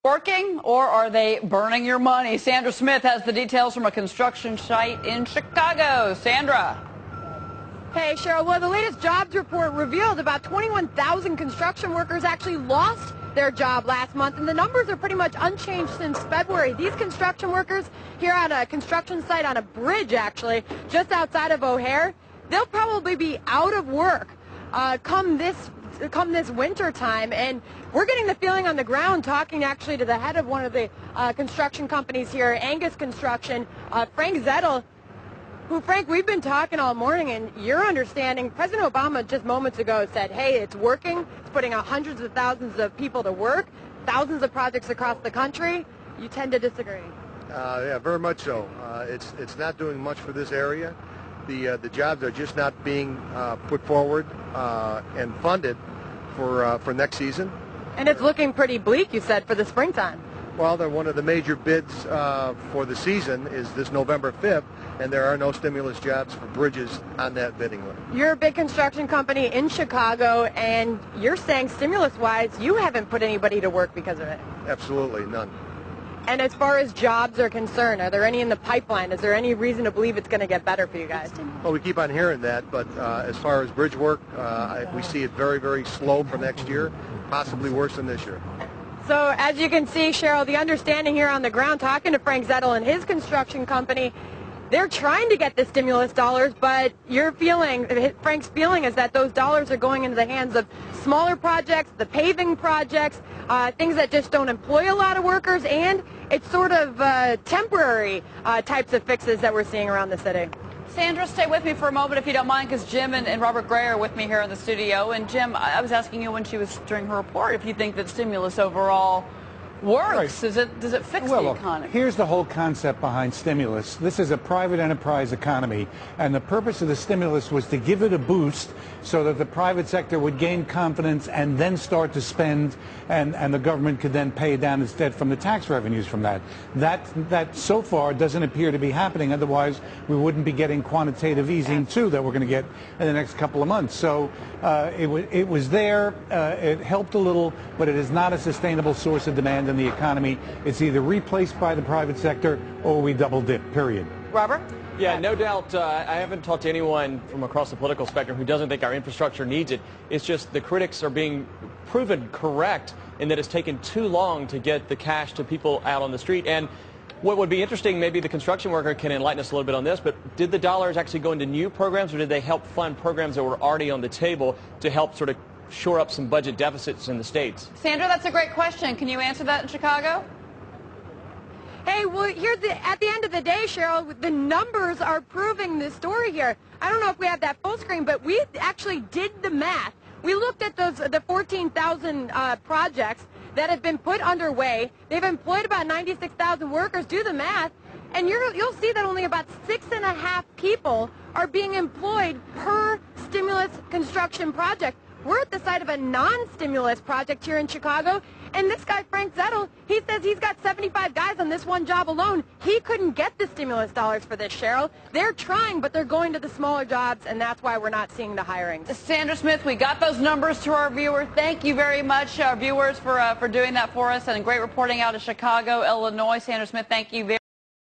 Working, or are they burning your money? Sandra Smith has the details from a construction site in Chicago. Sandra. Hey, Cheryl. Well, the latest jobs report revealed about 21,000 construction workers actually lost their job last month, and the numbers are pretty much unchanged since February. These construction workers here on a construction site on a bridge, actually, just outside of O'Hare, they'll probably be out of work come this winter time, and we're getting the feeling on the ground, talking actually to the head of one of the construction companies here, Angus Construction, Frank Zettel, who, Frank, we've been talking all morning, and your understanding, President Obama just moments ago said, hey, it's working, it's putting hundreds of thousands of people to work, thousands of projects across the country. You tend to disagree. Yeah, very much so. It's not doing much for this area. The jobs are just not being put forward and funded for next season. And it's looking pretty bleak, you said, for the springtime. Well, one of the major bids for the season is this November 5th, and there are no stimulus jobs for bridges on that bidding list. You're a big construction company in Chicago, and you're saying stimulus-wise, you haven't put anybody to work because of it. Absolutely none. And as far as jobs are concerned, are there any in the pipeline? Is there any reason to believe it's going to get better for you guys? Well, we keep on hearing that, but as far as bridge work, we see it very, very slow for next year, possibly worse than this year. So as you can see, Cheryl, the understanding here on the ground, talking to Frank Zettel and his construction company, they're trying to get the stimulus dollars, but Frank's feeling is that those dollars are going into the hands of smaller projects, the paving projects, things that just don't employ a lot of workers, and it's sort of temporary types of fixes that we're seeing around the city. Sandra, stay with me for a moment if you don't mind, because Jim and Robert Gray are with me here in the studio. And Jim, I was asking you when she was during her report if you think that stimulus overall works. Right. Does it fix the economy? Here's the whole concept behind stimulus. This is a private enterprise economy, and the purpose of the stimulus was to give it a boost so that the private sector would gain confidence and then start to spend, and the government could then pay down its debt from the tax revenues from that. That so far doesn't appear to be happening. Otherwise, we wouldn't be getting quantitative easing too that we're going to get in the next couple of months. So it was there. It helped a little, but it is not a sustainable source of demand in the economy. It's either replaced by the private sector or we double dip, period. Robert? Yeah, no doubt. I haven't talked to anyone from across the political spectrum who doesn't think our infrastructure needs it. It's just the critics are being proven correct in that it's taken too long to get the cash to people out on the street. And what would be interesting, maybe the construction worker can enlighten us a little bit on this, but did the dollars actually go into new programs, or did they help fund programs that were already on the table to help sort of shore up some budget deficits in the states? Sandra, that's a great question. Can you answer that in Chicago? Hey, well, at the end of the day, Cheryl, the numbers are proving this story here. I don't know if we have that full screen, but we actually did the math. We looked at the 14,000 projects that have been put underway. They've employed about 96,000 workers. Do the math, and you'll see that only about 6.5 people are being employed per stimulus construction project. We're at the site of a non-stimulus project here in Chicago, and this guy, Frank Zettel, he says he's got 75 guys on this one job alone. He couldn't get the stimulus dollars for this, Cheryl. They're trying, but they're going to the smaller jobs, and that's why we're not seeing the hirings. Sandra Smith, we got those numbers to our viewers. Thank you very much, our viewers, for doing that for us, and great reporting out of Chicago, Illinois. Sandra Smith, thank you very much.